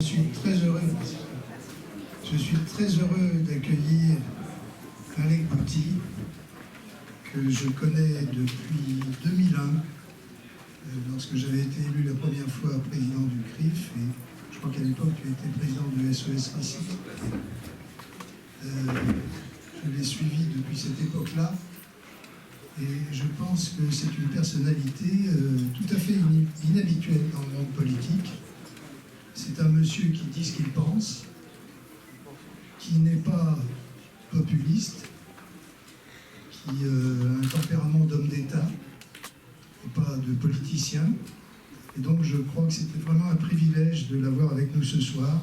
Je suis très heureux d'accueillir Malek Bouti, que je connais depuis 2001, lorsque j'avais été élu la première fois président du CRIF, et je crois qu'à l'époque tu étais président du SOS Racisme. Je l'ai suivi depuis cette époque-là, et je pense que c'est une personnalité tout à fait inhabituelle dans le monde politique. C'est un monsieur qui dit ce qu'il pense, qui n'est pas populiste, qui a un tempérament d'homme d'État et pas de politicien. Et donc je crois que c'était vraiment un privilège de l'avoir avec nous ce soir.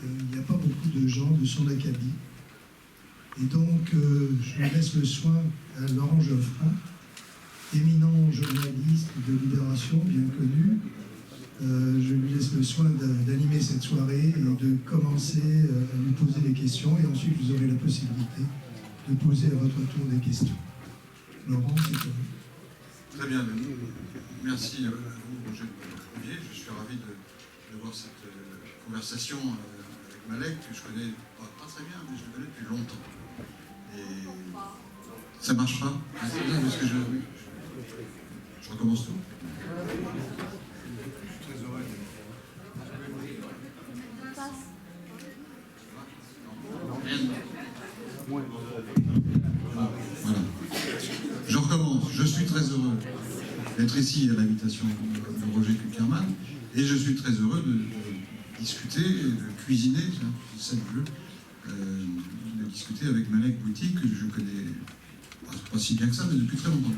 Il n'y a pas beaucoup de gens de son acabit. Et donc je laisse le soin à Laurent Geoffrin, éminent journaliste de Libération, bien connu. Je lui laisse le soin d'animer cette soirée et de commencer à lui poser des questions, et ensuite vous aurez la possibilité de poser à votre tour des questions. Laurent, c'est à vous. Très bien, merci à vous, Roger Bouvier. Je suis ravi de voir cette conversation avec Malek, que je connais pas très bien, mais je le connais depuis longtemps. Et ça marche pas? Parce que je recommence tout. Voilà. Je recommence. Je suis très heureux d'être ici à l'invitation de Roger Kuckerman, et je suis très heureux de discuter, de cuisiner, c'est ça le jeu, de discuter avec Malek Bouti, que je connais pas si bien que ça, mais depuis très longtemps.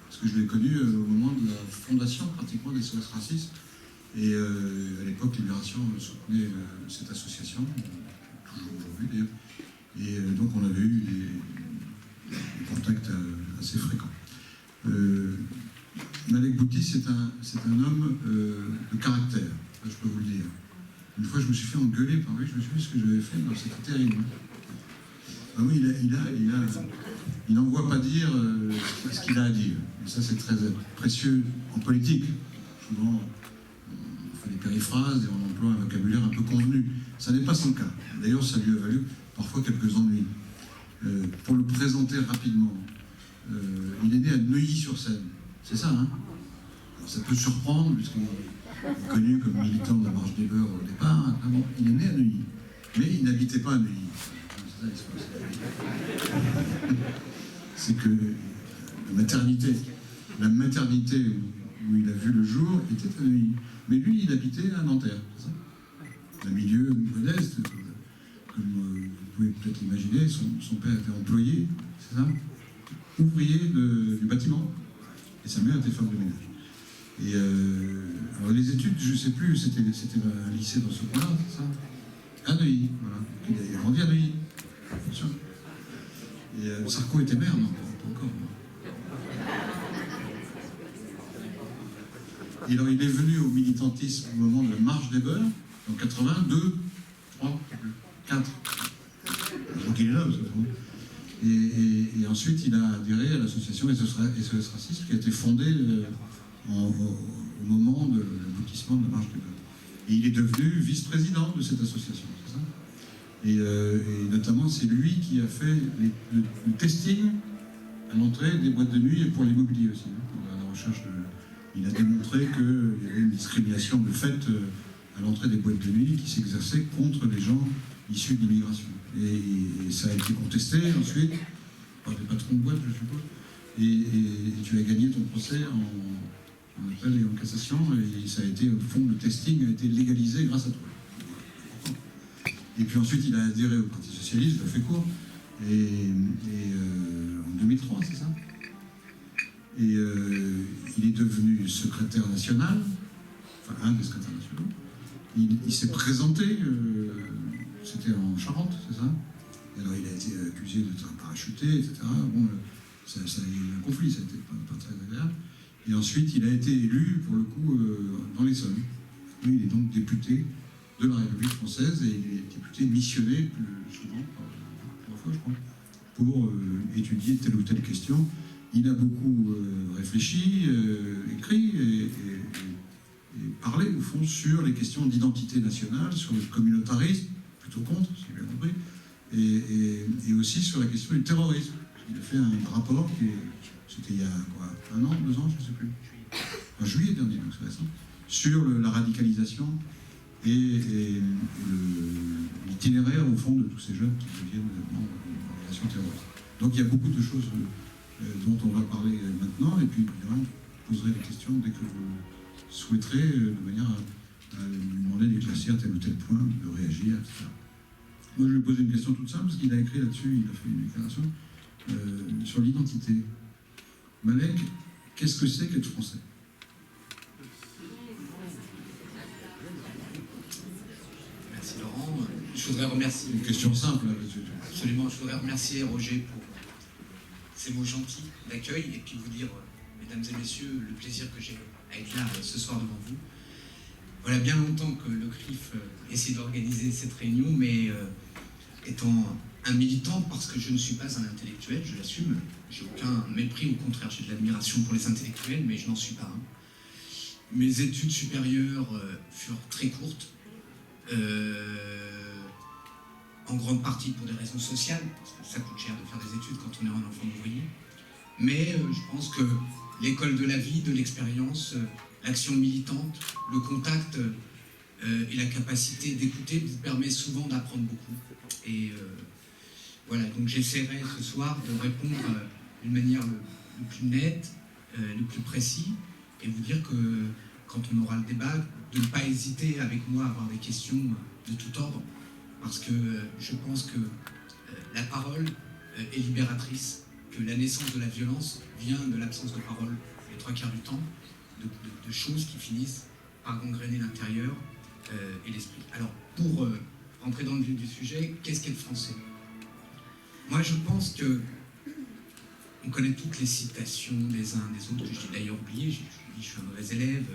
Parce que je l'ai connu au moment de la fondation pratiquement des SOS Racisme. Et à l'époque, Libération soutenait cette association, toujours aujourd'hui d'ailleurs. Et donc on avait eu des contacts assez fréquents. Malek Bouti, c'est un homme de caractère, je peux vous le dire. Une fois, je me suis fait engueuler par lui, je me suis dit ce que j'avais fait, c'était terrible. Ah oui, il n'envoie pas dire ce qu'il a à dire. Et ça, c'est très précieux en politique. Souvent, on fait des périphrases et on emploie un vocabulaire un peu convenu. Ça n'est pas son cas. D'ailleurs, ça lui a valu parfois quelques ennuis. Pour le présenter rapidement, il est né à Neuilly-sur-Seine. C'est ça, hein? Alors, ça peut surprendre, puisqu'il est connu comme militant de la Marche des Beurs au départ. Bon, il est né à Neuilly. Mais il n'habitait pas à Neuilly. C'est que la maternité où il a vu le jour était à Neuilly. Mais lui, il habitait à Nanterre, c'est ça? Un milieu modeste, comme vous pouvez peut-être l'imaginer. Son père était employé, c'est ça? Ouvrier du bâtiment. Et sa mère était femme de ménage. Et alors les études, je ne sais plus, c'était un lycée dans ce coin-là, c'est ça? À Neuilly, voilà. Il a grandi à Neuilly. Attention. Et Sarko était maire, non? Pas encore. Et alors, il est venu au militantisme au moment de la Marche des Beurs, en 82, 3, 4. Donc il est là, et ensuite, il a adhéré à l'association SOS Racisme, qui a été fondée au moment de l'aboutissement de la Marche des Beurs. Et il est devenu vice-président de cette association, c'est ça? Et notamment, c'est lui qui a fait le testing à l'entrée des boîtes de nuit et pour l'immobilier aussi. Hein, pour la recherche il a démontré qu'il y avait une discrimination de fait à l'entrée des boîtes de nuit qui s'exerçait contre les gens issus de l'immigration. Et ça a été contesté ensuite par des patrons de boîtes, je suppose. Et tu as gagné ton procès en appel et en cassation, et ça a été, au fond, le testing a été légalisé grâce à toi. Et puis ensuite, il a adhéré au Parti Socialiste, il a fait court, en 2003, c'est ça? Et il est devenu secrétaire national, enfin un des secrétaires nationaux. Il s'est présenté, c'était en Charente, c'est ça? Et alors il a été accusé de parachuter, etc. Bon, ça a eu un conflit, ça a été pas très agréable. Et ensuite, il a été élu, pour le coup, dans l'Essonne. Lui, il est donc député de la République française, et il est député missionné, plus souvent, trois fois, je crois, pour étudier telle ou telle question. Il a beaucoup réfléchi, écrit, et parler, au fond, sur les questions d'identité nationale, sur le communautarisme, plutôt contre, si j'ai bien compris, et aussi sur la question du terrorisme. Il a fait un rapport c'était il y a quoi, 1 an, 2 ans, je ne sais plus, en juillet dernier, donc c'est récent, sur la radicalisation et l'itinéraire, au fond, de tous ces jeunes qui deviennent membres d'une organisation terroriste. Donc il y a beaucoup de choses dont on va parler maintenant, et puis évidemment, je poserai des questions dès que vous souhaiterez, de manière à lui demander d'éclaircir tel ou tel point, de réagir, etc. Moi, je lui ai posé une question toute simple, parce qu'il a écrit là-dessus, il a fait une déclaration sur l'identité. Malek, qu'est-ce que c'est qu'être français? Merci Laurent. Je voudrais remercier... Une question simple. Absolument, je voudrais remercier Roger pour ces mots gentils d'accueil et puis vous dire, mesdames et messieurs, le plaisir que j'ai à être là ce soir devant vous. Voilà bien longtemps que le CRIF essaie d'organiser cette réunion, mais étant un militant, parce que je ne suis pas un intellectuel, je l'assume, j'ai aucun mépris, au contraire, j'ai de l'admiration pour les intellectuels, mais je n'en suis pas un. Mes études supérieures furent très courtes, en grande partie pour des raisons sociales, parce que ça coûte cher de faire des études quand on est un enfant d'ouvrier. Mais je pense que l'école de la vie, de l'expérience, l'action militante, le contact et la capacité d'écouter vous permet souvent d'apprendre beaucoup. Et voilà, donc j'essaierai ce soir de répondre d'une manière le plus nette, le plus précis, et vous dire que quand on aura le débat, de ne pas hésiter avec moi à avoir des questions de tout ordre, parce que je pense que la parole est libératrice, que la naissance de la violence vient de l'absence de parole, les 3/4 du temps, de choses qui finissent par gangréner l'intérieur et l'esprit. Alors, pour rentrer dans le vif du sujet, qu'est-ce qu'être français? Moi, je pense que on connaît toutes les citations des uns des autres, que j'ai d'ailleurs oublié, je suis un mauvais élève,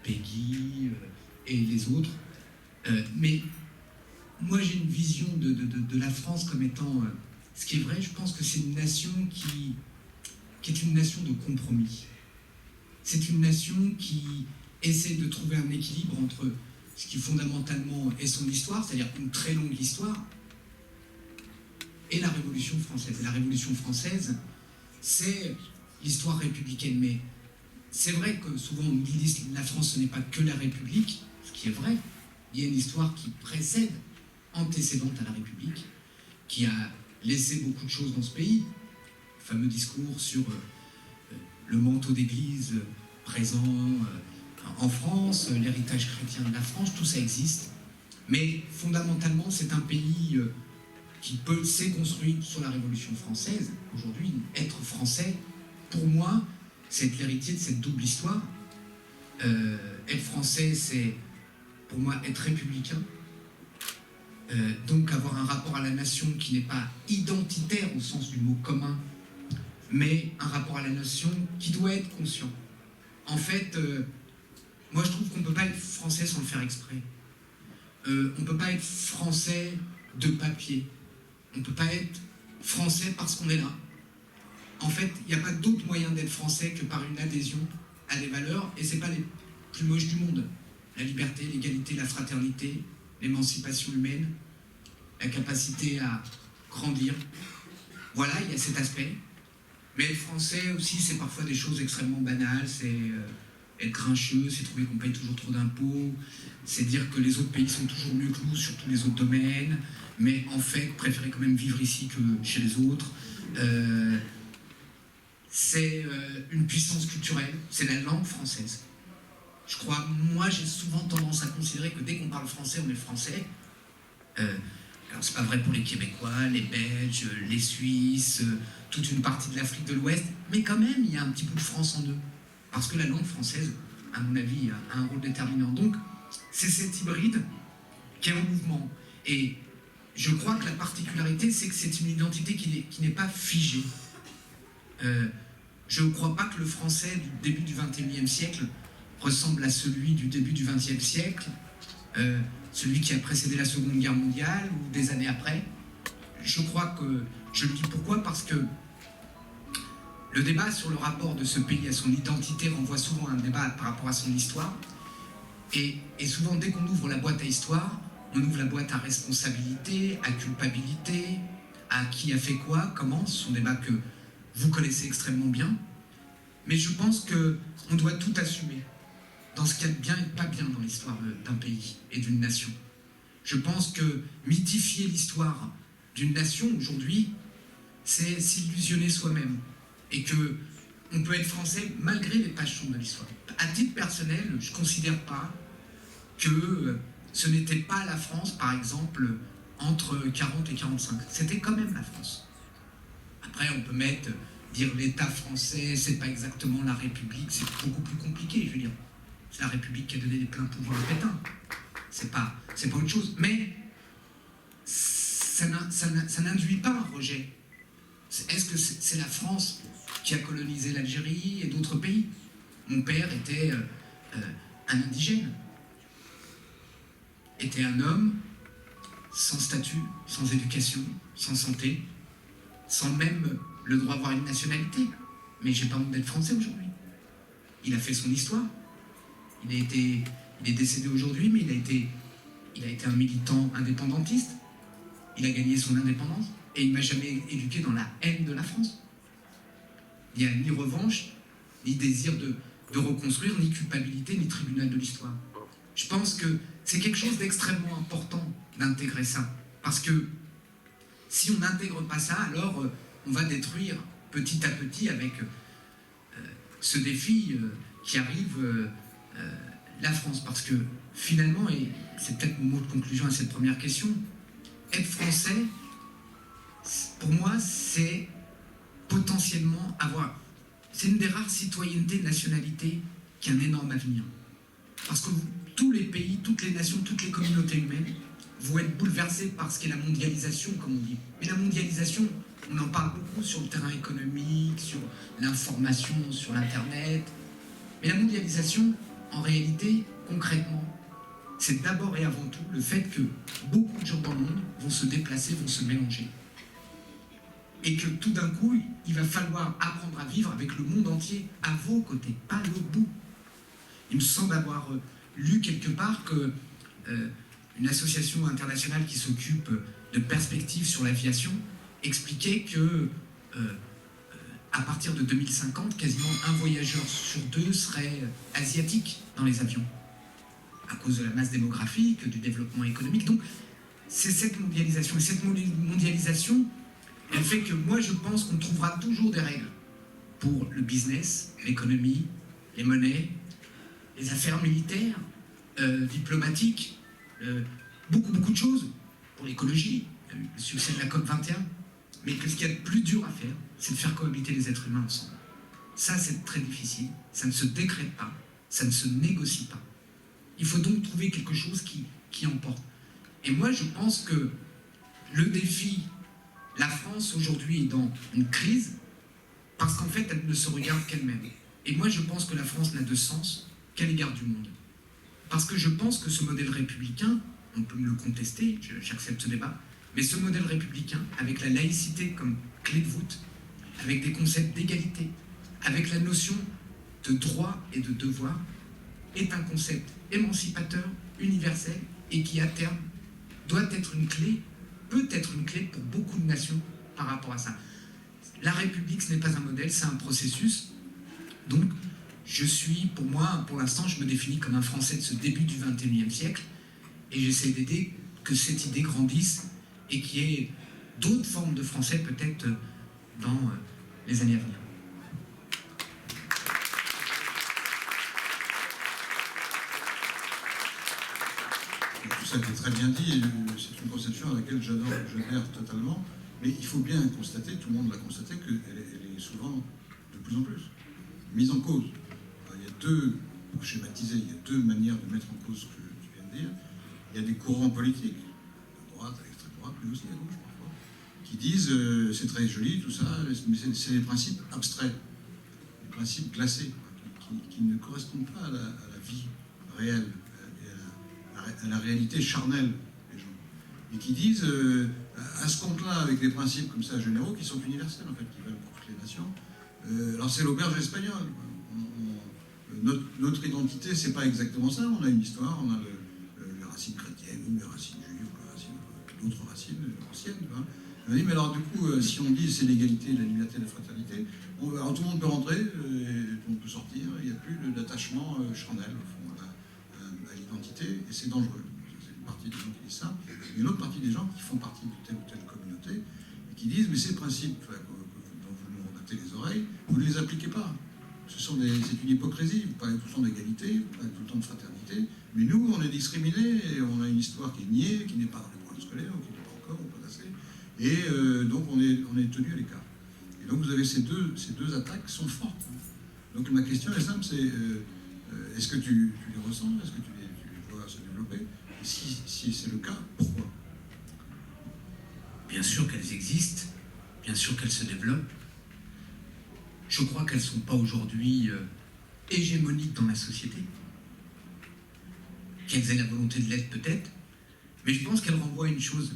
Peggy et les autres, mais moi j'ai une vision de la France comme étant, ce qui est vrai, je pense que c'est une nation qui est une nation de compromis. C'est une nation qui essaie de trouver un équilibre entre ce qui fondamentalement est son histoire, c'est-à-dire une très longue histoire, et la Révolution française. Et la Révolution française, c'est l'histoire républicaine. Mais c'est vrai que souvent on nous dit que la France, ce n'est pas que la République, ce qui est vrai. Il y a une histoire qui précède, antécédente à la République, qui a laissé beaucoup de choses dans ce pays. Le fameux discours sur le manteau d'église présent en France, l'héritage chrétien de la France, tout ça existe. Mais fondamentalement, c'est un pays qui s'est construit sur la Révolution française. Aujourd'hui, être français, pour moi, c'est être l'héritier de cette double histoire. Être français, c'est pour moi être républicain. Donc avoir un rapport à la nation qui n'est pas identitaire au sens du mot commun, mais un rapport à la nation qui doit être conscient. En fait, moi je trouve qu'on ne peut pas être français sans le faire exprès. On ne peut pas être français de papier. On ne peut pas être français parce qu'on est là. En fait, il n'y a pas d'autre moyen d'être français que par une adhésion à des valeurs, et ce n'est pas les plus moches du monde. La liberté, l'égalité, la fraternité, l'émancipation humaine, la capacité à grandir. Voilà, il y a cet aspect. Mais être français aussi, c'est parfois des choses extrêmement banales, c'est être grincheux, c'est trouver qu'on paye toujours trop d'impôts, c'est dire que les autres pays sont toujours mieux que nous sur tous les autres domaines, mais en fait, préférer quand même vivre ici que chez les autres. C'est une puissance culturelle, c'est la langue française. Je crois, moi j'ai souvent tendance à considérer que dès qu'on parle français, on est français. Alors c'est pas vrai pour les Québécois, les Belges, les Suisses, toute une partie de l'Afrique de l'Ouest, mais quand même il y a un petit bout de France en eux. Parce que la langue française, à mon avis, a un rôle déterminant. Donc c'est cet hybride qui est en mouvement. Et je crois que la particularité, c'est que c'est une identité qui n'est pas figée. Je ne crois pas que le français du début du XXIe siècle ressemble à celui du début du XXe siècle, celui qui a précédé la Seconde Guerre mondiale ou des années après. Je crois que, je le dis pourquoi, parce que le débat sur le rapport de ce pays à son identité renvoie souvent à un débat par rapport à son histoire, Et souvent, dès qu'on ouvre la boîte à histoire, on ouvre la boîte à responsabilité, à culpabilité, à qui a fait quoi, comment. Ce sont des débats que vous connaissez extrêmement bien. Mais je pense qu'on doit tout assumer dans ce qu'il y a de bien et de pas bien dans l'histoire d'un pays et d'une nation. Je pense que mythifier l'histoire d'une nation aujourd'hui, c'est s'illusionner soi-même. Et qu'on peut être français malgré les pages sombres de l'histoire. À titre personnel, je ne considère pas que ce n'était pas la France, par exemple, entre 40 et 45. C'était quand même la France. Après, on peut dire l'État français, c'est pas exactement la République, c'est beaucoup plus compliqué, je veux dire. C'est la République qui a donné les pleins pouvoirs à Pétain. C'est pas autre chose. Mais ça n'induit pas un rejet. Est-ce que c'est la France qui a colonisé l'Algérie et d'autres pays? Mon père était un indigène, était un homme sans statut, sans éducation, sans santé, sans même le droit d'avoir une nationalité. Mais j'ai pas honte d'être français aujourd'hui. Il a fait son histoire. Il est décédé aujourd'hui, mais il a été un militant indépendantiste. Il a gagné son indépendance et il ne m'a jamais éduqué dans la haine de la France. Il n'y a ni revanche, ni désir de reconstruire, ni culpabilité, ni tribunal de l'histoire. Je pense que c'est quelque chose d'extrêmement important d'intégrer ça. Parce que si on n'intègre pas ça, alors on va détruire petit à petit avec ce défi qui arrive la France. Parce que finalement, et c'est peut-être mon mot de conclusion à cette première question, être français, pour moi, c'est potentiellement avoir... C'est une des rares citoyennetés, nationalités qui a un énorme avenir. Parce que tous les pays, toutes les nations, toutes les communautés humaines vont être bouleversées par ce qu'est la mondialisation, comme on dit. Mais la mondialisation, on en parle beaucoup sur le terrain économique, sur l'information, sur l'Internet. Mais la mondialisation, en réalité, concrètement, c'est d'abord et avant tout le fait que beaucoup de gens dans le monde vont se déplacer, vont se mélanger. Et que tout d'un coup, il va falloir apprendre à vivre avec le monde entier, à vos côtés, pas à l'autre bout. Il me semble avoir lu quelque part que une association internationale qui s'occupe de perspectives sur l'aviation expliquait que à partir de 2050, quasiment un voyageur sur deux serait asiatique dans les avions, à cause de la masse démographique, du développement économique. Donc, c'est cette mondialisation. Et cette mondialisation, elle fait que moi, je pense qu'on trouvera toujours des règles pour le business, l'économie, les monnaies, les affaires militaires, diplomatiques, beaucoup de choses pour l'écologie, le succès de la COP21. Mais que ce qu'il y a de plus dur à faire, c'est de faire cohabiter les êtres humains ensemble. Ça, c'est très difficile. Ça ne se décrète pas. Ça ne se négocie pas. Il faut donc trouver quelque chose qui emporte. Et moi, je pense que le défi, la France aujourd'hui est dans une crise parce qu'en fait, elle ne se regarde qu'elle-même. Et moi, je pense que la France n'a de sens qu'à l'égard du monde. Parce que je pense que ce modèle républicain, on peut me le contester, j'accepte ce débat, mais ce modèle républicain, avec la laïcité comme clé de voûte, avec des concepts d'égalité, avec la notion de droit et de devoir, est un concept émancipateur, universel, et qui, à terme, doit être une clé, peut être une clé pour beaucoup de nations par rapport à ça. La République, ce n'est pas un modèle, c'est un processus. Donc, pour moi, pour l'instant, je me définis comme un Français de ce début du XXIe siècle, et j'essaie d'aider que cette idée grandisse et qu'il y ait d'autres formes de Français peut-être dans les années à venir. Tout ça a été très bien dit, et c'est une conception à laquelle j'adhère totalement, mais il faut bien constater, tout le monde l'a constaté, qu'elle est souvent de plus en plus mise en cause. Alors, il y a deux, pour schématiser, il y a deux manières de mettre en cause ce que tu viens de dire. Il y a des courants politiques, à droite, à l'extrême droite, mais aussi à gauche parfois, qui disent c'est très joli tout ça, mais c'est des principes abstraits, des principes glacés, qui ne correspondent pas à la vie réelle, à la réalité charnelle des gens. Et qui disent, à ce compte-là, avec des principes comme ça généraux, qui sont universels en fait, qui valent pour toutes les nations, alors c'est l'auberge espagnole. notre identité, c'est pas exactement ça. On a une histoire, on a les racines chrétiennes, les racines juives, d'autres racines anciennes. Hein. On dit, mais alors du coup, si on dit c'est l'égalité, la liberté, la fraternité, alors tout le monde peut rentrer, et tout le monde peut sortir, il n'y a plus d'attachement charnel au fond, à l'identité, et c'est dangereux. C'est une partie des gens qui disent ça. Il y a une autre partie des gens qui font partie de telle ou telle communauté, et qui disent, mais ces principes dont vous nous rebattez les oreilles, vous ne les appliquez pas. C'est une hypocrisie. Vous parlez tout le temps d'égalité, vous parlez tout le temps de fraternité, mais nous, on est discriminés, et on a une histoire qui est niée, qui n'est pas dans les programmes scolaires, qui n'est pas encore, ou pas assez, et donc on est tenu à l'écart. Et donc vous avez ces deux attaques qui sont fortes. Donc ma question est simple, c'est est-ce que tu les ressens, est-ce que tu les vois se développer? Et si c'est le cas, pourquoi? Bien sûr qu'elles existent, bien sûr qu'elles se développent. Je crois qu'elles ne sont pas aujourd'hui hégémoniques dans la société. Qu'elles aient la volonté de l'être peut-être, mais je pense qu'elles renvoient à une chose,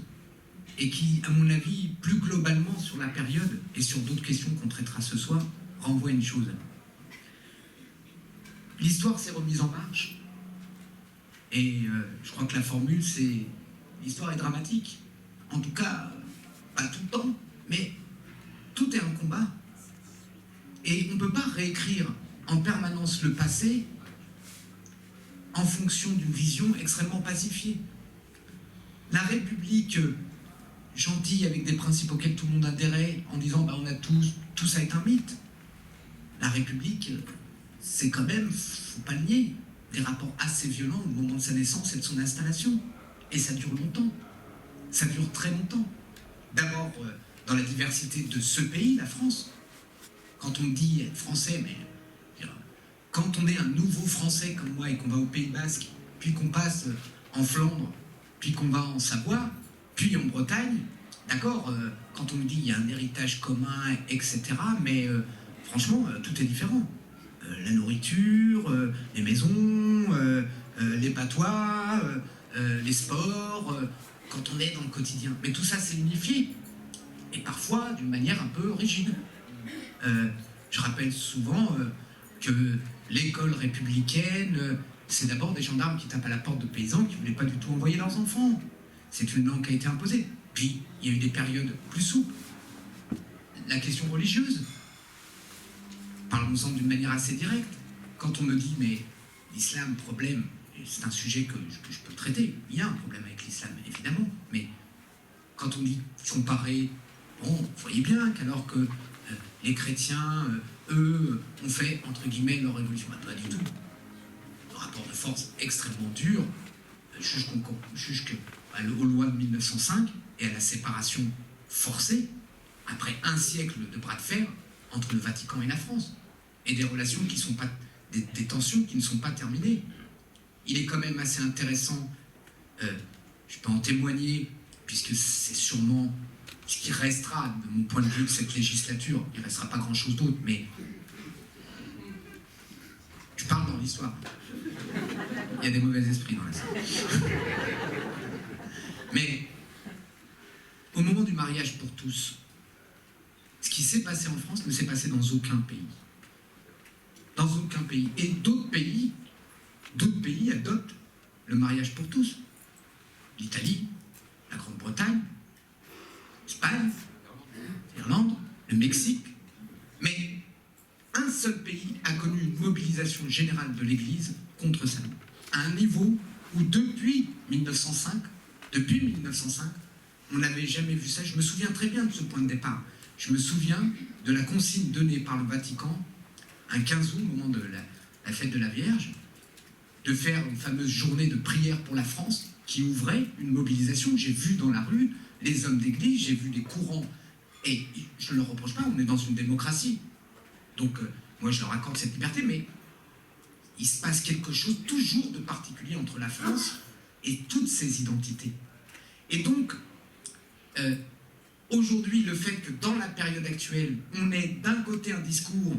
et qui, à mon avis, plus globalement sur la période, et sur d'autres questions qu'on traitera ce soir, renvoie à une chose. L'histoire s'est remise en marche, et je crois que la formule, c'est « l'histoire est dramatique ». En tout cas, pas tout le temps, mais tout est un combat. Et on ne peut pas réécrire en permanence le passé en fonction d'une vision extrêmement pacifiée. La République gentille avec des principes auxquels tout le monde adhérait en disant on a tout ça est un mythe. La République, c'est quand même, faut pas le nier, des rapports assez violents au moment de sa naissance et de son installation. Et ça dure longtemps. Ça dure très longtemps. D'abord, dans la diversité de ce pays, la France. Quand on dit être français, mais quand on est un nouveau français comme moi et qu'on va au Pays Basque, puis qu'on passe en Flandre, puis qu'on va en Savoie, puis en Bretagne, d'accord, quand on me dit il y a un héritage commun, etc., mais franchement, tout est différent. La nourriture, les maisons, les patois, les sports, quand on est dans le quotidien. Mais tout ça, c'est unifié. Et parfois, d'une manière un peu rigide. Je rappelle souvent que l'école républicaine, c'est d'abord des gendarmes qui tapent à la porte de paysans qui ne voulaient pas du tout envoyer leurs enfants. C'est une langue qui a été imposée. Puis, il y a eu des périodes plus souples. La question religieuse, parlons-en d'une manière assez directe. Quand on me dit, mais l'islam, problème, c'est un sujet que je peux traiter. Il y a un problème avec l'islam, évidemment. Mais quand on dit comparer, bon, vous voyez bien qu'alors que les chrétiens, eux, ont fait, entre guillemets, leur révolution. Pas du tout. Un rapport de force extrêmement dur juge aux lois de 1905 et à la séparation forcée, après un siècle de bras de fer entre le Vatican et la France, et des relations qui sont pas, des tensions qui ne sont pas terminées. Il est quand même assez intéressant, je peux en témoigner, puisque c'est sûrement ce qui restera, de mon point de vue, de cette législature. Il ne restera pas grand-chose d'autre, mais je parle dans l'histoire. Il y a des mauvais esprits dans la salle. Mais au moment du mariage pour tous, ce qui s'est passé en France ne s'est passé dans aucun pays. Dans aucun pays. Et d'autres pays adoptent le mariage pour tous. L'Italie, la Grande-Bretagne, l'Espagne, l'Irlande, le Mexique. Mais un seul pays a connu une mobilisation générale de l'Église contre ça, à un niveau où depuis 1905, on n'avait jamais vu ça. Je me souviens très bien de ce point de départ. Je me souviens de la consigne donnée par le Vatican un 15 août, au moment de la fête de la Vierge, de faire une fameuse journée de prière pour la France qui ouvrait une mobilisation. J'ai vu dans la rue les hommes d'église, j'ai vu des courants, et je ne leur reproche pas, on est dans une démocratie. Donc, moi, je leur accorde cette liberté, mais il se passe quelque chose toujours de particulier entre la France et toutes ses identités. Et donc, aujourd'hui, le fait que dans la période actuelle, on ait d'un côté un discours,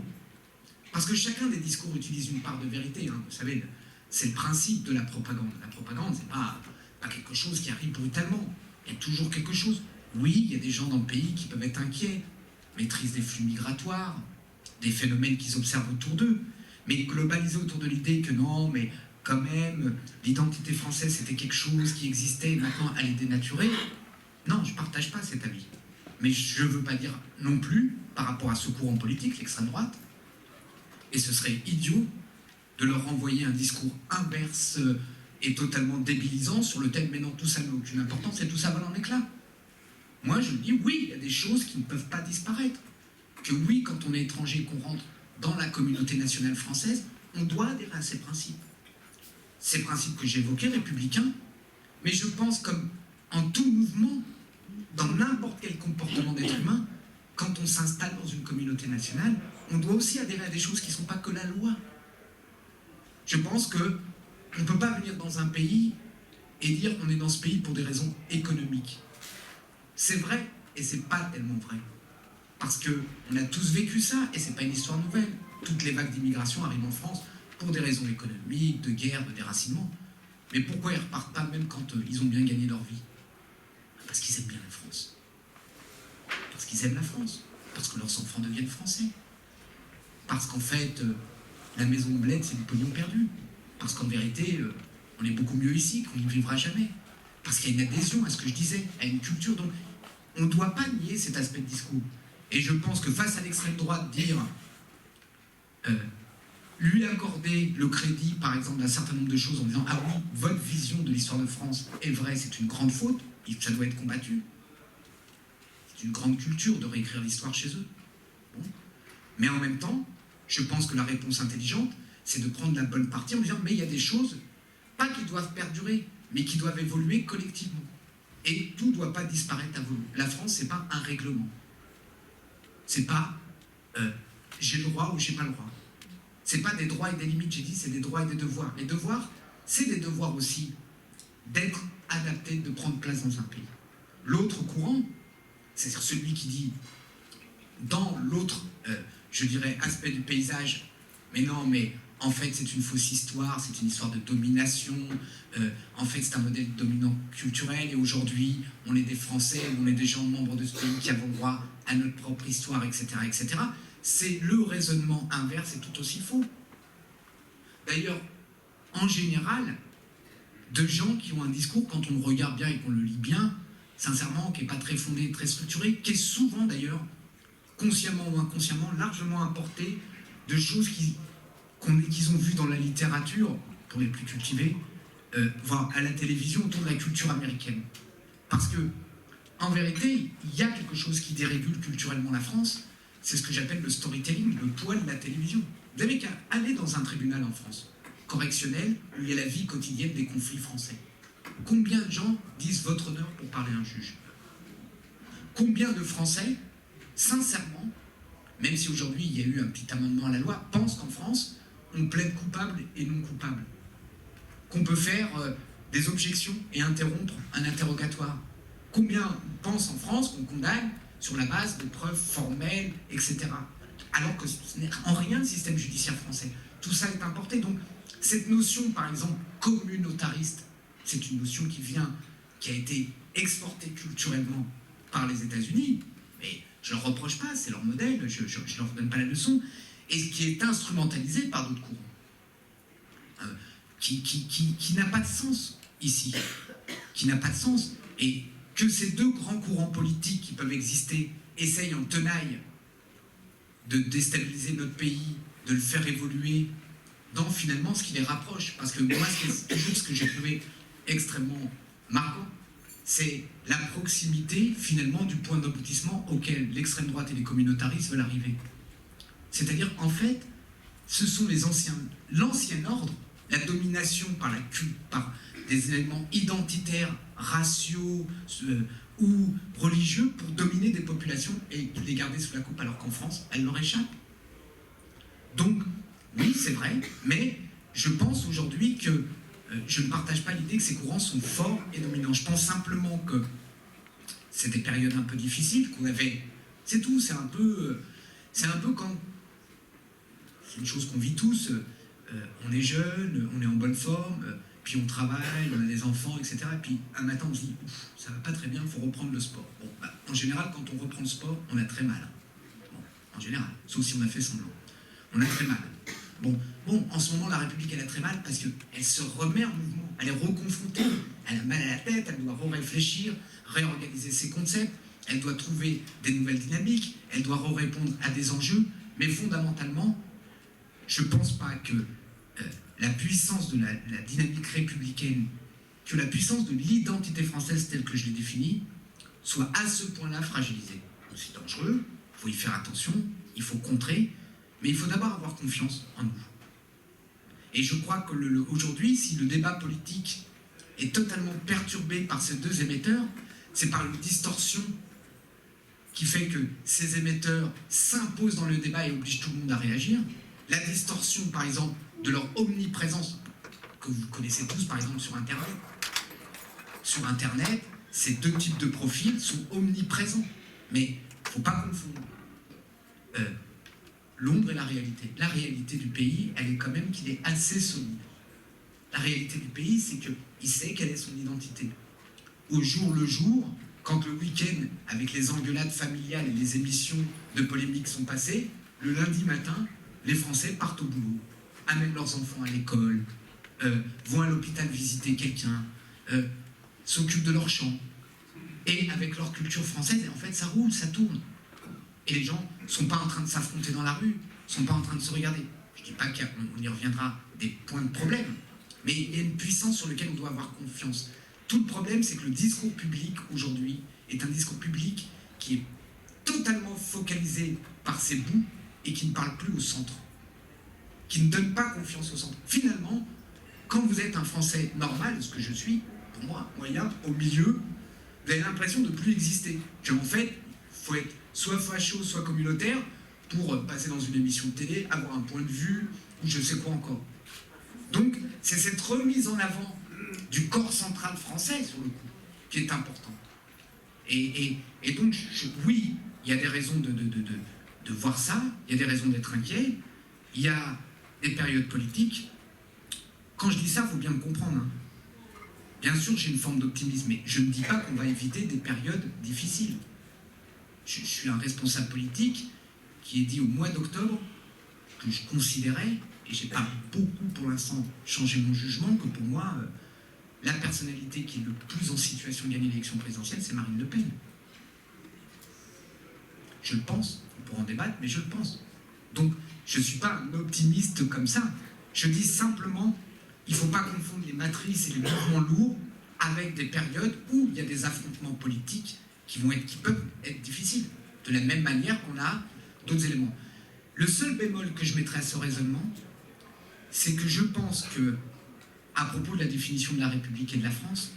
parce que chacun des discours utilise une part de vérité, hein, vous savez, c'est le principe de la propagande. La propagande, c'est pas quelque chose qui arrive brutalement. Il y a toujours quelque chose. Oui, il y a des gens dans le pays qui peuvent être inquiets, maîtrise des flux migratoires, des phénomènes qu'ils observent autour d'eux. mais globalisé autour de l'idée que non, mais quand même, l'identité française, c'était quelque chose qui existait, et maintenant, elle est dénaturée. Non, je ne partage pas cet avis. Mais je ne veux pas dire non plus, par rapport à ce courant politique, l'extrême droite, et ce serait idiot de leur renvoyer un discours inverse et totalement débilisant sur le thème « mais non, tout ça n'a aucune importance et tout ça vole en éclats ». Moi, je dis oui, il y a des choses qui ne peuvent pas disparaître. Que oui, quand on est étranger et qu'on rentre dans la communauté nationale française, on doit adhérer à ces principes. Ces principes que j'évoquais, républicains, mais je pense comme en tout mouvement, dans n'importe quel comportement d'être humain, quand on s'installe dans une communauté nationale, on doit aussi adhérer à des choses qui ne sont pas que la loi. Je pense qu'on ne peut pas venir dans un pays et dire on est dans ce pays pour des raisons économiques. C'est vrai, et c'est pas tellement vrai. Parce qu'on a tous vécu ça, et c'est pas une histoire nouvelle. Toutes les vagues d'immigration arrivent en France pour des raisons économiques, de guerre, de déracinement. Mais pourquoi ils ne repartent pas même quand ils ont bien gagné leur vie? Parce qu'ils aiment bien la France. Parce qu'ils aiment la France. Parce que leurs enfants deviennent français. Parce qu'en fait, la maison de bled, c'est du pognon perdu. Parce qu'en vérité, on est beaucoup mieux ici, qu'on n'y vivra jamais. Parce qu'il y a une adhésion à ce que je disais, à une culture. Donc, on ne doit pas nier cet aspect de discours. Et je pense que face à l'extrême droite, dire lui accorder le crédit, par exemple, d'un certain nombre de choses en disant « Ah oui, votre vision de l'histoire de France est vraie, c'est une grande faute, et ça doit être combattu. » C'est une grande culture de réécrire l'histoire chez eux. Bon. Mais en même temps, je pense que la réponse intelligente, c'est de prendre la bonne partie en disant « Mais il y a des choses, pas qui doivent perdurer, mais qui doivent évoluer collectivement. Et tout ne doit pas disparaître à volo. La France, ce n'est pas un règlement. C'est pas j'ai le droit ou j'ai pas le droit. C'est pas des droits et des limites, j'ai dit, c'est des droits et des devoirs. Les devoirs, c'est des devoirs aussi d'être adapté, de prendre place dans un pays. L'autre courant, c'est-à-dire celui qui dit, dans l'autre, je dirais, aspect du paysage, mais non, mais en fait, c'est une fausse histoire, c'est une histoire de domination, en fait, c'est un modèle dominant culturel, et aujourd'hui, on est des Français, on est des gens membres de ce pays qui avons droit à notre propre histoire, etc., etc. C'est le raisonnement inverse et tout aussi faux. D'ailleurs, en général, de gens qui ont un discours, quand on le regarde bien et qu'on le lit bien, sincèrement, qui n'est pas très fondé, très structuré, qui est souvent d'ailleurs, consciemment ou inconsciemment, largement importé de choses qu'ils ont vues dans la littérature, pour les plus cultivés, voire à la télévision, autour de la culture américaine. Parce que, en vérité, il y a quelque chose qui dérégule culturellement la France, c'est ce que j'appelle le storytelling, le poids de la télévision. Vous n'avez qu'à aller dans un tribunal en France, correctionnel, où il y a la vie quotidienne des conflits français. Combien de gens disent votre honneur pour parler à un juge? Combien de Français, sincèrement, même si aujourd'hui il y a eu un petit amendement à la loi, pensent qu'en France, on plaide coupable et non coupable? Qu'on peut faire des objections et interrompre un interrogatoire? Combien pensent en France qu'on condamne sur la base de preuves formelles, etc. Alors que ce n'est en rien le système judiciaire français. Tout ça est importé. Donc, cette notion, par exemple, communautariste, c'est une notion qui a été exportée culturellement par les États-Unis, mais je ne leur reproche pas, c'est leur modèle, je ne leur donne pas la leçon, et qui est instrumentalisé par d'autres courants, qui n'a pas de sens ici, qui n'a pas de sens. Et que ces deux grands courants politiques qui peuvent exister essayent en tenaille de déstabiliser notre pays, de le faire évoluer dans finalement ce qui les rapproche. Parce que moi, ce que j'ai trouvé extrêmement marquant, c'est la proximité finalement du point d'aboutissement auquel l'extrême droite et les communautaristes veulent arriver. C'est-à-dire, en fait, ce sont l'ancien ordre, la domination par des éléments identitaires, raciaux ou religieux pour dominer des populations et les garder sous la coupe, alors qu'en France, elles leur échappent. Donc, oui, c'est vrai, mais je pense aujourd'hui que je ne partage pas l'idée que ces courants sont forts et dominants. Je pense simplement que c'est des périodes un peu difficiles qu'on avait. C'est tout, c'est un peu quand... C'est une chose qu'on vit tous. On est jeune, on est en bonne forme, puis on travaille, on a des enfants, etc. Et puis un matin, on se dit, ça va pas très bien, il faut reprendre le sport. Bon, en général, quand on reprend le sport, on a très mal. Bon, en général, sauf si on a fait semblant. On a très mal. Bon, en ce moment, la République, elle a très mal parce qu'elle se remet en mouvement, elle est reconfrontée, elle a mal à la tête, elle doit réfléchir, réorganiser ses concepts, elle doit trouver des nouvelles dynamiques, elle doit répondre à des enjeux, mais fondamentalement, je ne pense pas que la puissance de la dynamique républicaine, que la puissance de l'identité française telle que je l'ai définie, soit à ce point-là fragilisée. C'est dangereux, il faut y faire attention, il faut contrer, mais il faut d'abord avoir confiance en nous. Et je crois que aujourd'hui, si le débat politique est totalement perturbé par ces deux émetteurs, c'est par une distorsion qui fait que ces émetteurs s'imposent dans le débat et obligent tout le monde à réagir. La distorsion, par exemple, de leur omniprésence, que vous connaissez tous, par exemple, sur Internet. Sur Internet, ces deux types de profils sont omniprésents. Mais il ne faut pas confondre l'ombre et la réalité. La réalité du pays, elle est quand même qu'il est assez solide. La réalité du pays, c'est qu'il sait quelle est son identité. Au jour le jour, quand le week-end, avec les engueulades familiales et les émissions de polémique sont passées, le lundi matin, les Français partent au boulot, amènent leurs enfants à l'école, vont à l'hôpital visiter quelqu'un, s'occupent de leur champ. Et avec leur culture française, en fait, ça roule, ça tourne. Et les gens ne sont pas en train de s'affronter dans la rue, ne sont pas en train de se regarder. Je ne dis pas qu'on y reviendra des points de problème, mais il y a une puissance sur laquelle on doit avoir confiance. Tout le problème, c'est que le discours public, aujourd'hui, est un discours public qui est totalement focalisé par ses bouts et qui ne parle plus au centre, qui ne donne pas confiance au centre. Finalement, quand vous êtes un Français normal, ce que je suis, pour moi, moyen, au milieu, vous avez l'impression de ne plus exister. En fait, il faut être soit facho, soit communautaire pour passer dans une émission de télé, avoir un point de vue, ou je sais quoi encore. Donc, c'est cette remise en avant du corps central français, sur le coup, qui est important. Et donc, oui, il y a des raisons de voir ça, il y a des raisons d'être inquiet, il y a des périodes politiques. Quand je dis ça, il faut bien me comprendre. Hein. Bien sûr, j'ai une forme d'optimisme, mais je ne dis pas qu'on va éviter des périodes difficiles. Je suis un responsable politique qui est dit au mois d'octobre que je considérais, et je n'ai pas beaucoup pour l'instant changé mon jugement, que pour moi, la personnalité qui est le plus en situation de gagner l'élection présidentielle, c'est Marine Le Pen. Je le pense, on pourra en débattre, mais je le pense. Donc, je ne suis pas un optimiste comme ça. Je dis simplement, il ne faut pas confondre les matrices et les mouvements lourds avec des périodes où il y a des affrontements politiques qui peuvent être difficiles, de la même manière qu'on a d'autres éléments. Le seul bémol que je mettrais à ce raisonnement, c'est que je pense que, à propos de la définition de la République et de la France,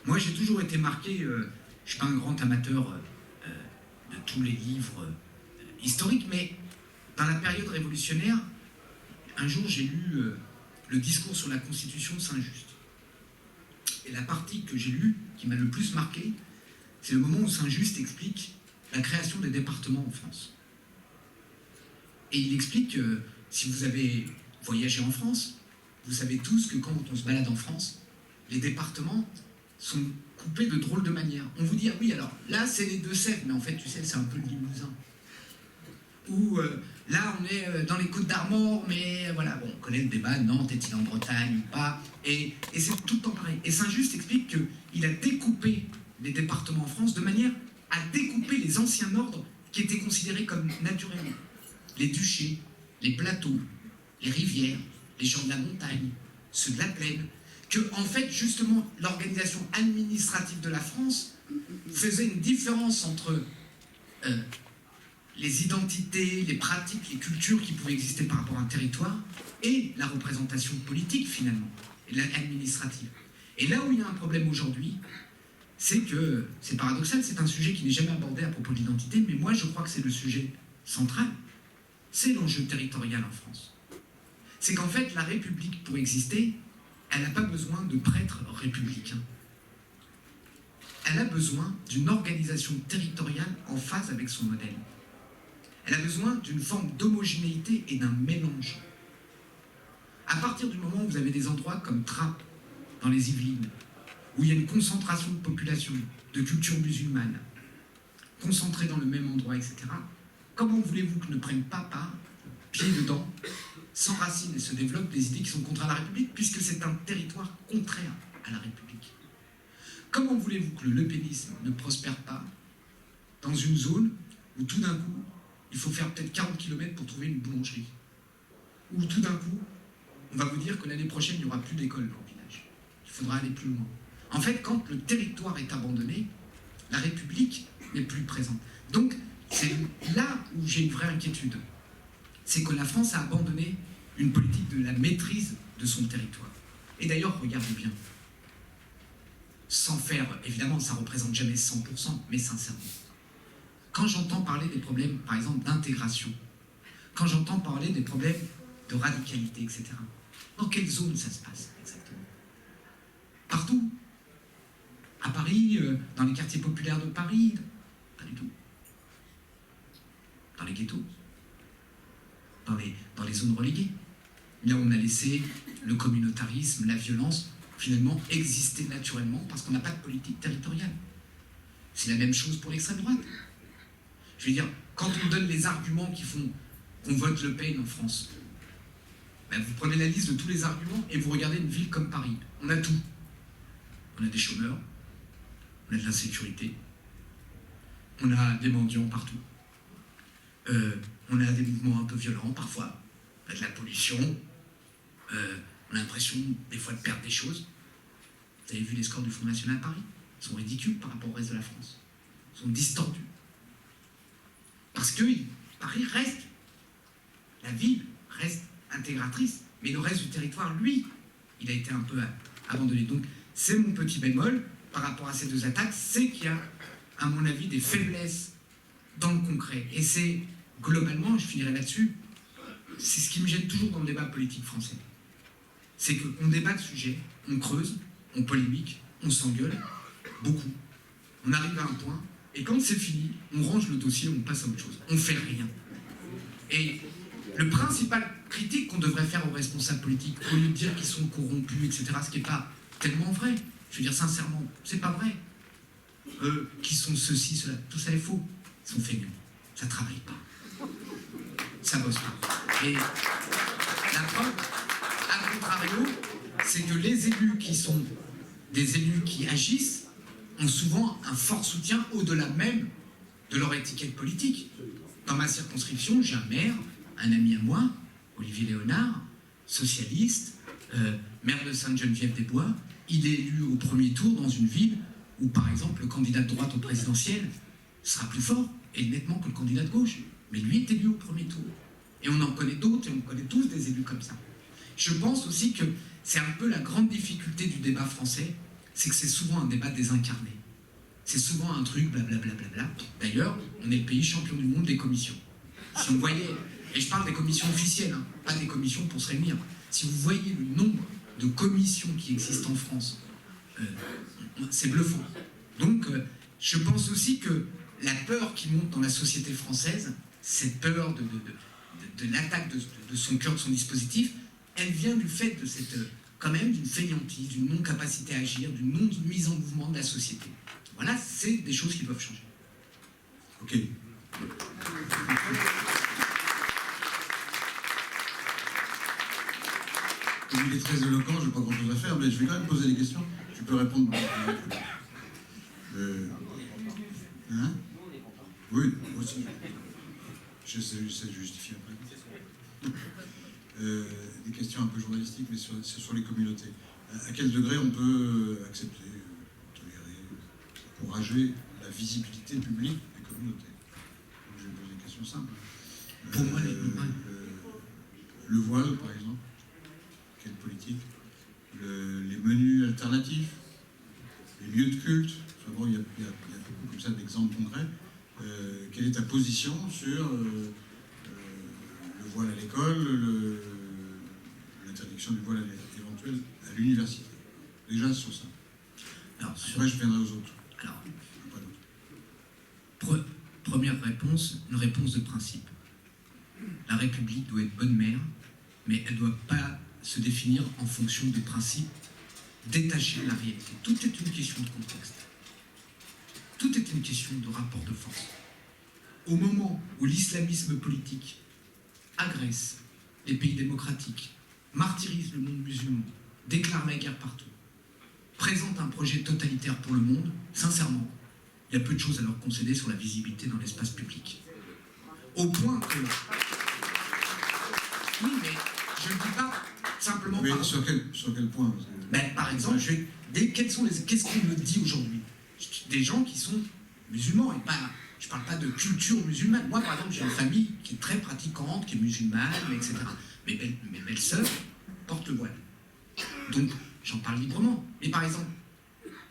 moi j'ai toujours été marqué, je ne suis pas un grand amateur de tous les livres historiques, mais dans la période révolutionnaire, un jour j'ai lu le discours sur la Constitution de Saint-Just. Et la partie que j'ai lue, qui m'a le plus marqué, c'est le moment où Saint-Just explique la création des départements en France. Et il explique que si vous avez voyagé en France, vous savez tous que quand on se balade en France, les départements sont coupés de drôles de manière. On vous dit, ah oui, alors là c'est les Deux-Sèvres, mais en fait tu sais, c'est un peu le Limousin. Ou là on est dans les Côtes d'Armor, mais voilà, bon, on connaît le débat, Nantes est-il en Bretagne ou pas, et c'est tout le temps pareil. Et Saint-Just explique qu'il a découpé les départements en France de manière à découper les anciens ordres qui étaient considérés comme naturels. Les duchés, les plateaux, les rivières, les gens de la montagne, ceux de la plaine, que en fait justement l'organisation administrative de la France faisait une différence entre les identités, les pratiques, les cultures qui pouvaient exister par rapport à un territoire et la représentation politique finalement, et administrative. Et là où il y a un problème aujourd'hui, c'est que, c'est paradoxal, c'est un sujet qui n'est jamais abordé à propos de l'identité, mais moi je crois que c'est le sujet central, c'est l'enjeu territorial en France. C'est qu'en fait, la République, pour exister, elle n'a pas besoin de prêtres républicains. Elle a besoin d'une organisation territoriale en phase avec son modèle. Elle a besoin d'une forme d'homogénéité et d'un mélange. À partir du moment où vous avez des endroits comme Trappes, dans les Yvelines, où il y a une concentration de population, de culture musulmane, concentrée dans le même endroit, etc., comment voulez-vous que ne prennent pas part, pied dedans, s'enracinent et se développent des idées qui sont contraires à la République, puisque c'est un territoire contraire à la République. Comment voulez-vous que le lepénisme ne prospère pas dans une zone où tout d'un coup, il faut faire peut-être 40 km pour trouver une boulangerie? Où tout d'un coup, on va vous dire que l'année prochaine, il n'y aura plus d'école dans le village. Il faudra aller plus loin. En fait, quand le territoire est abandonné, la République n'est plus présente. Donc, c'est là où j'ai une vraie inquiétude. C'est que la France a abandonné une politique de la maîtrise de son territoire. Et d'ailleurs, regardez bien, sans faire, évidemment, ça ne représente jamais 100%, mais sincèrement. Quand j'entends parler des problèmes, par exemple, d'intégration, quand j'entends parler des problèmes de radicalité, etc., dans quelle zone ça se passe exactement? Partout. À Paris, dans les quartiers populaires de Paris, pas du tout. Dans les ghettos, dans les zones reléguées. Là où on a laissé le communautarisme, la violence, finalement exister naturellement parce qu'on n'a pas de politique territoriale. C'est la même chose pour l'extrême droite. Je veux dire, quand on donne les arguments qui font qu'on vote Le Pen en France, ben vous prenez la liste de tous les arguments et vous regardez une ville comme Paris. On a tout. On a des chômeurs, on a de l'insécurité, on a des mendiants partout, on a des mouvements un peu violents parfois, on a de la pollution, on a l'impression des fois de perdre des choses. Vous avez vu les scores du Front National à Paris? Ils sont ridicules par rapport au reste de la France. Ils sont distordus. Parce que Paris reste, la ville reste intégratrice, mais le reste du territoire, lui, il a été un peu abandonné. Donc c'est mon petit bémol par rapport à ces deux attaques, c'est qu'il y a, à mon avis, des faiblesses dans le concret. Et c'est, globalement, je finirai là-dessus, c'est ce qui me gêne toujours dans le débat politique français. C'est qu'on débat de sujets, on creuse, on polémique, on s'engueule, beaucoup. On arrive à un point, et quand c'est fini, on range le dossier, on passe à autre chose. On fait rien. Et le principal critique qu'on devrait faire aux responsables politiques, au lieu de dire qu'ils sont corrompus, etc., ce qui n'est pas tellement vrai, je veux dire sincèrement, c'est pas vrai. Qui sont ceci, cela, tout ça est faux. Ils sont feignants, ça ne travaille pas. Ça bosse pas. Et la preuve, à contrario, c'est que les élus qui sont des élus qui agissent ont souvent un fort soutien au-delà même de leur étiquette politique. Dans ma circonscription, j'ai un maire, un ami à moi, Olivier Léonard, socialiste, maire de Sainte-Geneviève-des-Bois. Il est élu au premier tour dans une ville où, par exemple, le candidat de droite au présidentiel sera plus fort et nettement que le candidat de gauche. Mais lui est élu au premier tour. Et on en connaît d'autres, et on connaît tous des élus comme ça. Je pense aussi que c'est un peu la grande difficulté du débat français, c'est que c'est souvent un débat désincarné. C'est souvent un truc blablabla. D'ailleurs, on est le pays champion du monde des commissions. Si on voyait, et je parle des commissions officielles, hein, pas des commissions pour se réunir, si vous voyez le nombre de commissions qui existent en France, c'est bluffant. Donc, je pense aussi que la peur qui monte dans la société française, cette peur de l'attaque de son cœur, de son dispositif, elle vient du fait de cette, quand même, d'une fainéantise, d'une non-capacité à agir, d'une non-mise en mouvement de la société. Voilà, c'est des choses qui doivent changer. Ok. Comme il est très éloquent, je n'ai pas grand-chose à faire, mais je vais quand même poser des questions. Tu peux répondre. Hein? Oui, aussi. J'essaie de justifier après. Des questions un peu journalistiques, mais sur les communautés. À quel degré on peut accepter, tolérer, encourager la visibilité publique des communautés? Donc, je vais poser une question simple. Pour moi, le voile, par exemple, quelle politique? Les menus alternatifs, les lieux de culte. Enfin bon, il y a beaucoup comme ça d'exemples concrets. Quelle est ta position sur le voile à l'école, l'interdiction du voile éventuel à l'université? Déjà sur ça. Alors, après, je viendrai aux autres. Alors, première réponse, une réponse de principe. La République doit être bonne mère, mais elle ne doit pas se définir en fonction des principes détachés de la réalité. Tout est une question de contexte. Tout est une question de rapport de force. Au moment où l'islamisme politique agresse les pays démocratiques, martyrise le monde musulman, déclare la guerre partout, présente un projet totalitaire pour le monde, sincèrement, il y a peu de choses à leur concéder sur la visibilité dans l'espace public. Au point que... Oui, mais je ne dis pas simplement... Mais sur quel point? Ben, par exemple, qu'est-ce qu'on me dit aujourd'hui? Des gens qui sont musulmans, et pas... Je ne parle pas de culture musulmane. Moi, par exemple, j'ai une famille qui est très pratiquante, qui est musulmane, etc. Mes belles-sœurs portent le voile. Donc, j'en parle librement. Mais par exemple,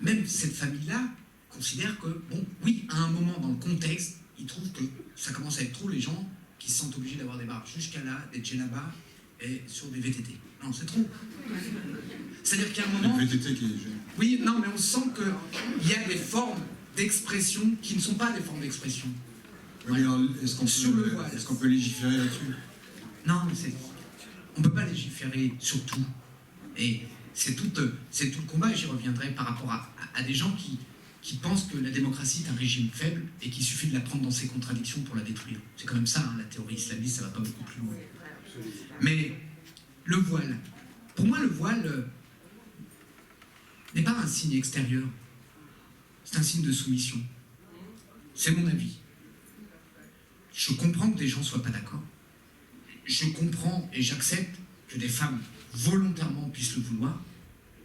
même cette famille-là considère que, bon, oui, à un moment dans le contexte, ils trouvent que ça commence à être trop les gens qui se sentent obligés d'avoir des barbes jusqu'à là, des djellabas et sur des VTT. Non, c'est trop. C'est-à-dire qu'il y a un moment... Le VTT qui est... Oui, non, mais on sent qu'il y a des formes d'expression qui ne sont pas des formes d'expression. Oui, est-ce qu'on peut légiférer là-dessus? Non, on ne peut pas légiférer sur tout. Et c'est tout le combat, et j'y reviendrai par rapport à des gens qui pensent que la démocratie est un régime faible et qu'il suffit de la prendre dans ses contradictions pour la détruire. C'est quand même ça, hein, la théorie islamiste, ça ne va pas beaucoup plus loin. Mais le voile, pour moi, le voile n'est pas un signe extérieur. C'est un signe de soumission. C'est mon avis. Je comprends que des gens ne soient pas d'accord. Je comprends et j'accepte que des femmes volontairement puissent le vouloir.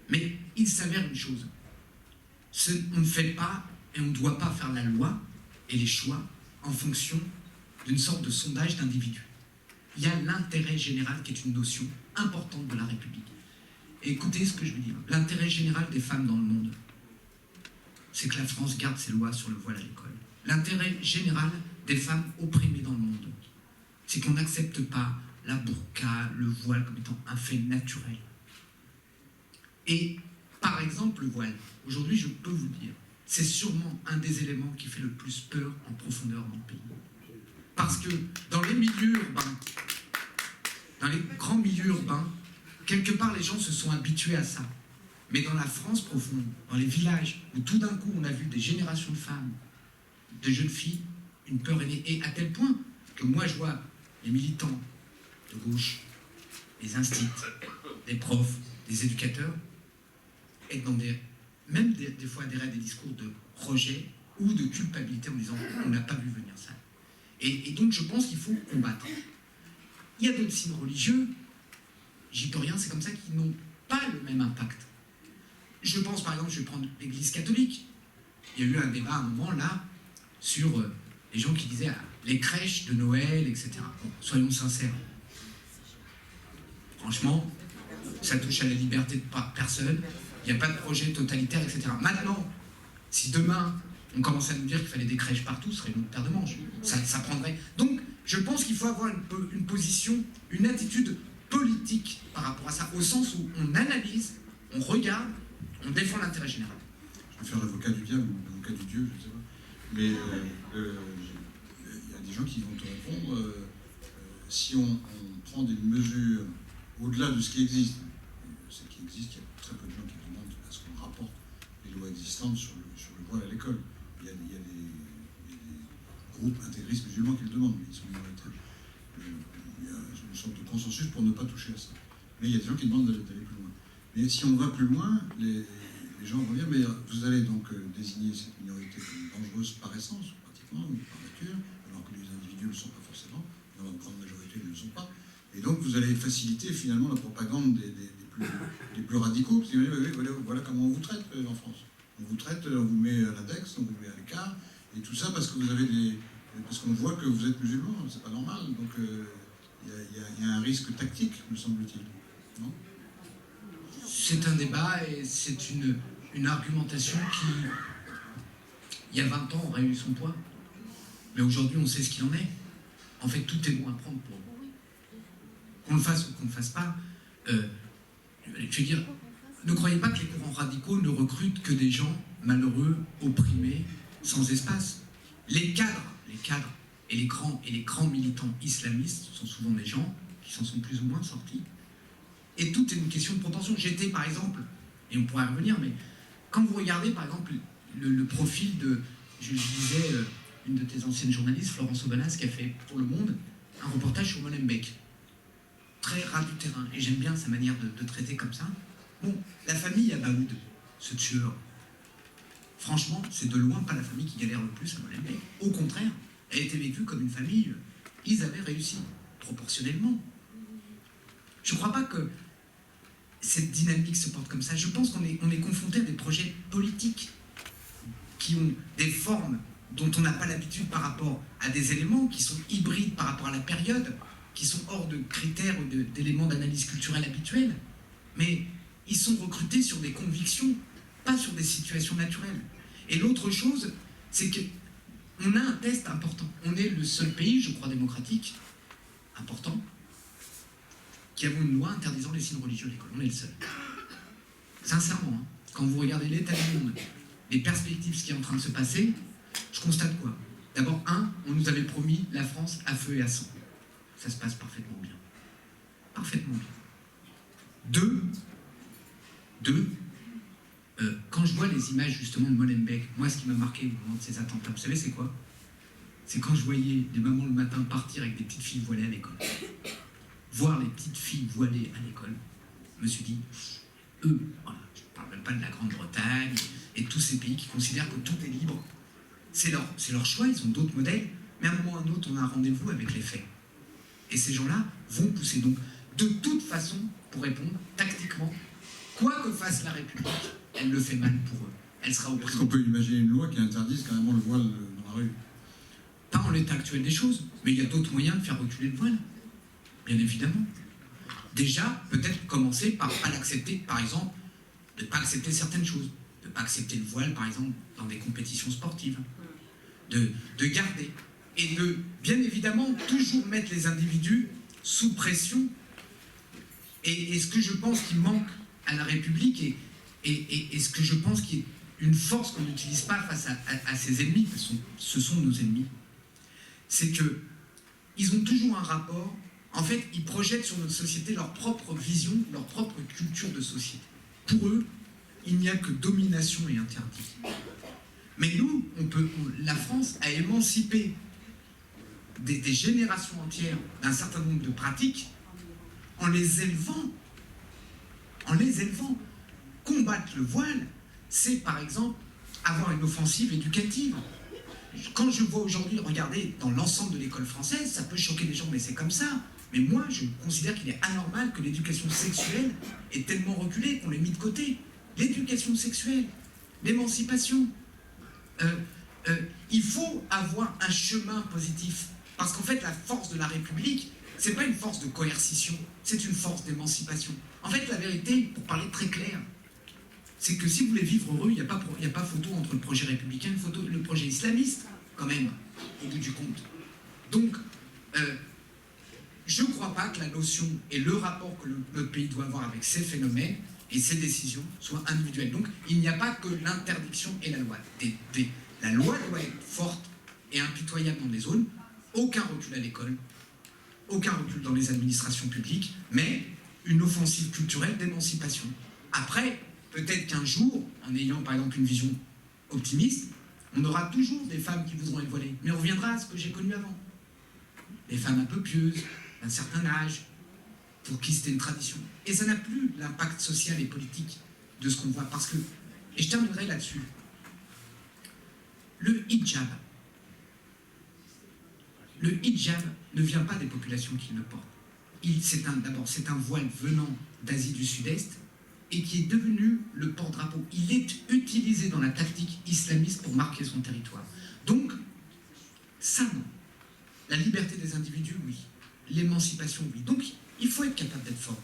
Mais il s'avère une chose. On ne fait pas et on ne doit pas faire la loi et les choix en fonction d'une sorte de sondage d'individus. Il y a l'intérêt général qui est une notion importante de la République. Et écoutez ce que je veux dire. L'intérêt général des femmes dans le monde, c'est que la France garde ses lois sur le voile à l'école. L'intérêt général des femmes opprimées dans le monde, c'est qu'on n'accepte pas la burqa, le voile comme étant un fait naturel. Et par exemple, le voile, aujourd'hui je peux vous dire, c'est sûrement un des éléments qui fait le plus peur en profondeur dans le pays. Parce que dans les milieux urbains, dans les grands milieux urbains, quelque part les gens se sont habitués à ça. Mais dans la France profonde, dans les villages, où tout d'un coup on a vu des générations de femmes, de jeunes filles, une peur est née. Et à tel point que moi je vois les militants de gauche, les instituts, les profs, les éducateurs, être dans même des fois adhérer à des discours de rejet ou de culpabilité en disant on n'a pas vu venir ça. Et donc je pense qu'il faut combattre. Il y a d'autres signes religieux, j'y peux rien, c'est comme ça qu'ils n'ont pas le même impact. Je pense par exemple, je vais prendre l'Église catholique. Il y a eu un débat à un moment là sur les gens qui disaient les crèches de Noël, etc. Bon, soyons sincères. Franchement, ça touche à la liberté de personne, il n'y a pas de projet totalitaire, etc. Maintenant, si demain on commence à nous dire qu'il fallait des crèches partout, ce serait une autre paire de manches. Ça prendrait. Donc, je pense qu'il faut avoir une position, une attitude politique par rapport à ça, au sens où on analyse, on regarde, on défend l'intérêt général. Je vais faire l'avocat du diable ou l'avocat du Dieu, je ne sais pas. Mais il y a des gens qui vont te répondre, si on prend des mesures au-delà de ce qui existe, ce qui existe, il y a très peu de gens qui demandent à ce qu'on rapporte les lois existantes sur le voile à l'école. Il y a des groupes intégristes musulmans qui le demandent, mais ils sont minoritaires. Il y a une sorte de consensus pour ne pas toucher à ça. Mais il y a des gens qui demandent d'aller plus loin. Mais si on va plus loin, les gens vont dire, mais vous allez donc désigner cette minorité comme dangereuse par essence, pratiquement, ou par nature, alors que les individus ne le sont pas forcément, dans la grande majorité ne le sont pas. Et donc vous allez faciliter finalement la propagande des plus radicaux, parce que voilà comment on vous traite en France. On vous traite, on vous met à l'index, on vous met à l'écart, et tout ça parce que vous avez parce qu'on voit que vous êtes musulman, c'est pas normal. Donc il y a un risque tactique, me semble-t-il. Non ? C'est un débat et c'est une argumentation qui, il y a 20 ans, aurait eu son poids. Mais aujourd'hui, on sait ce qu'il en est. En fait, tout est bon à prendre pour qu'on le fasse ou qu'on ne le fasse pas. Je veux dire, ne croyez pas que les courants radicaux ne recrutent que des gens malheureux, opprimés, sans espace. Les cadres et les grands militants islamistes sont souvent des gens qui s'en sont plus ou moins sortis. Et tout est une question de proportion. J'étais, par exemple, et on pourrait y revenir, mais quand vous regardez, par exemple, le profil de, je disais, une de tes anciennes journalistes, Florence Aubenas, qui a fait pour Le Monde un reportage sur Molenbeek. très ras du terrain, et j'aime bien sa manière de traiter comme ça. Bon, la famille Abaoud, ce tueur, franchement, c'est de loin pas la famille qui galère le plus à Molenbeek. Au contraire, elle a été vécue comme une famille, ils avaient réussi, proportionnellement. Je ne crois pas que cette dynamique se porte comme ça. Je pense qu'on est confronté à des projets politiques qui ont des formes dont on n'a pas l'habitude par rapport à des éléments qui sont hybrides par rapport à la période, qui sont hors de critères ou d'éléments d'analyse culturelle habituels, mais ils sont recrutés sur des convictions, pas sur des situations naturelles. Et l'autre chose, c'est qu'on a un test important. On est le seul pays, je crois, démocratique, important, qui a une loi interdisant les signes religieux à l'école. On est le seul. Sincèrement, hein, quand vous regardez l'état du monde, les perspectives, ce qui est en train de se passer, je constate quoi? D'abord, on nous avait promis la France à feu et à sang. Ça se passe parfaitement bien. Parfaitement bien. Deux, quand je vois les images justement de Molenbeek, moi ce qui m'a marqué au moment de ces attentats, vous savez c'est quoi? C'est quand je voyais des mamans le matin partir avec des petites filles voilées à l'école. Voir les petites filles voilées à l'école, je me suis dit, eux, voilà, je ne parle même pas de la Grande-Bretagne et tous ces pays qui considèrent que tout est libre. C'est leur choix, ils ont d'autres modèles, mais à un moment ou à un autre, on a un rendez-vous avec les faits. Et ces gens-là vont pousser. Donc, de toute façon, pour répondre, tactiquement, quoi que fasse la République, elle le fait mal pour eux. Elle sera Est-ce qu'on peut imaginer une loi qui interdise carrément le voile dans la rue? Pas en l'état actuel des choses, mais il y a d'autres moyens de faire reculer le voile. Bien évidemment. Déjà, peut-être commencer par ne pas l'accepter, par exemple, de ne pas accepter certaines choses, de ne pas accepter le voile, par exemple, dans des compétitions sportives, de garder, et de, bien évidemment, toujours mettre les individus sous pression. Et ce que je pense qu'il manque à la République, et ce que je pense qui est une force qu'on n'utilise pas face à ses ennemis, parce que ce sont nos ennemis, c'est qu'ils ont toujours un rapport. En fait, ils projettent sur notre société leur propre vision, leur propre culture de société. Pour eux, il n'y a que domination et interdit. Mais nous, la France a émancipé des générations entières d'un certain nombre de pratiques en les élevant. En les élevant. Combattre le voile, c'est par exemple avoir une offensive éducative. Quand je vois aujourd'hui, regardez, dans l'ensemble de l'école française, ça peut choquer les gens, mais c'est comme ça. Mais moi, je considère qu'il est anormal que l'éducation sexuelle ait tellement reculé qu'on l'ait mis de côté. L'éducation sexuelle, l'émancipation. Il faut avoir un chemin positif. Parce qu'en fait, la force de la République, c'est pas une force de coercition, c'est une force d'émancipation. En fait, la vérité, pour parler très clair, c'est que si vous voulez vivre heureux, il n'y a pas photo entre le projet républicain et le projet islamiste, quand même, au bout du compte. Donc, je ne crois pas que la notion et le rapport que notre pays doit avoir avec ces phénomènes et ces décisions soient individuels. Donc, il n'y a pas que l'interdiction et la loi. La loi doit être forte et impitoyable dans les zones, aucun recul à l'école, aucun recul dans les administrations publiques, mais une offensive culturelle d'émancipation. Après, peut-être qu'un jour, en ayant par exemple une vision optimiste, on aura toujours des femmes qui voudront être voilées. Mais on reviendra à ce que j'ai connu avant. Des femmes un peu pieuses, d'un certain âge, pour qui c'était une tradition. Et ça n'a plus l'impact social et politique de ce qu'on voit. Parce que, et je terminerai là-dessus, le hijab ne vient pas des populations qui le portent. D'abord, c'est un voile venant d'Asie du Sud-Est et qui est devenu le porte-drapeau. Il est utilisé dans la tactique islamiste pour marquer son territoire. Donc, ça non. La liberté des individus, oui. L'émancipation, oui. Donc, il faut être capable d'être fort.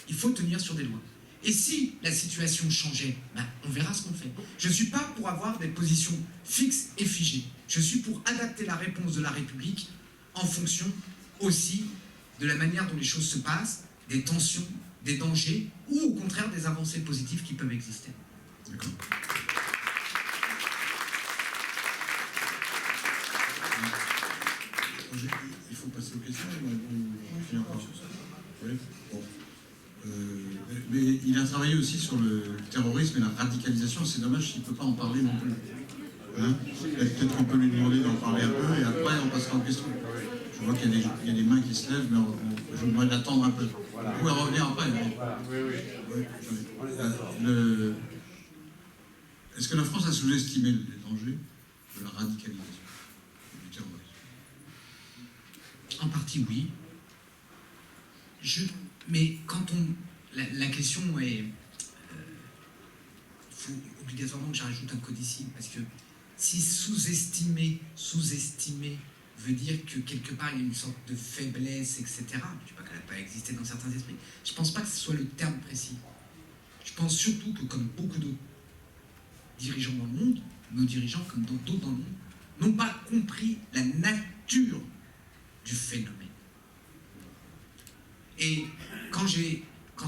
Il faut tenir sur des lois. Et si la situation changeait, on verra ce qu'on fait. Je ne suis pas pour avoir des positions fixes et figées. Je suis pour adapter la réponse de la République en fonction aussi de la manière dont les choses se passent, des tensions, des dangers, ou au contraire des avancées positives qui peuvent exister. D'accord. Il faut passer aux questions, on finit encore. Oui. Bon. Mais il a travaillé aussi sur le terrorisme et la radicalisation. C'est dommage s'il ne peut pas en parler non plus. Hein, peut-être qu'on peut lui demander d'en parler un peu et après on passera aux questions. Je vois qu'il y a des mains qui se lèvent, mais Je vous demande d'attendre un peu. Vous pouvez revenir après. Est-ce que la France a sous-estimé les dangers de la radicalisation du terrorisme? En partie, oui. Mais quand on... La question est... Il faut obligatoirement que j'ajoute un codicile, parce que si sous-estimer veut dire que quelque part il y a une sorte de faiblesse, etc., je ne dis pas qu'elle n'a pas existé dans certains esprits, je ne pense pas que ce soit le terme précis. Je pense surtout que, comme beaucoup d'autres dirigeants dans le monde, nos dirigeants, comme d'autres dans le monde, n'ont pas compris la nature du phénomène. Et quand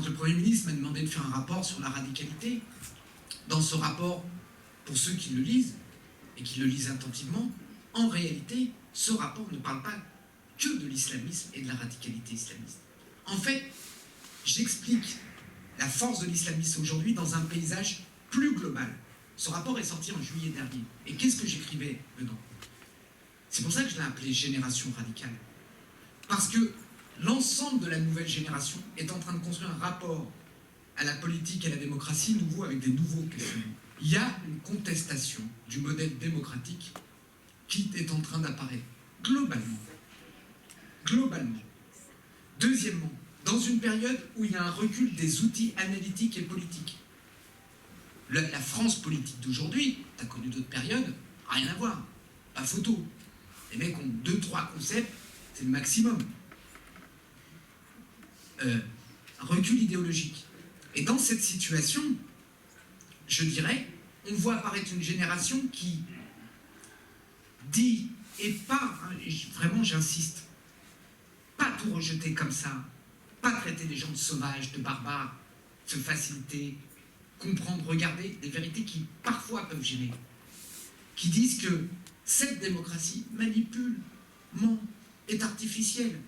le Premier ministre m'a demandé de faire un rapport sur la radicalité, dans ce rapport, pour ceux qui le lisent, et qui le lisent attentivement, en réalité, ce rapport ne parle pas que de l'islamisme et de la radicalité islamiste. En fait, j'explique la force de l'islamisme aujourd'hui dans un paysage plus global. Ce rapport est sorti en juillet dernier. Et qu'est-ce que j'écrivais dedans? C'est pour ça que je l'ai appelé Génération radicale. Parce que l'ensemble de la nouvelle génération est en train de construire un rapport à la politique et à la démocratie nouveau avec des nouveaux questionnements. Il y a une contestation du modèle démocratique qui est en train d'apparaître globalement. Deuxièmement, dans une période où il y a un recul des outils analytiques et politiques. La France politique d'aujourd'hui, tu as connu d'autres périodes, rien à voir, pas photo. Les mecs ont 2-3 concepts, c'est le maximum. Un recul idéologique. Et dans cette situation, je dirais, on voit apparaître une génération qui dit, et pas, vraiment j'insiste, pas tout rejeter comme ça, pas traiter les gens de sauvages, de barbares, se faciliter, comprendre, regarder des vérités qui parfois peuvent gêner, qui disent que cette démocratie manipule, ment, est artificielle,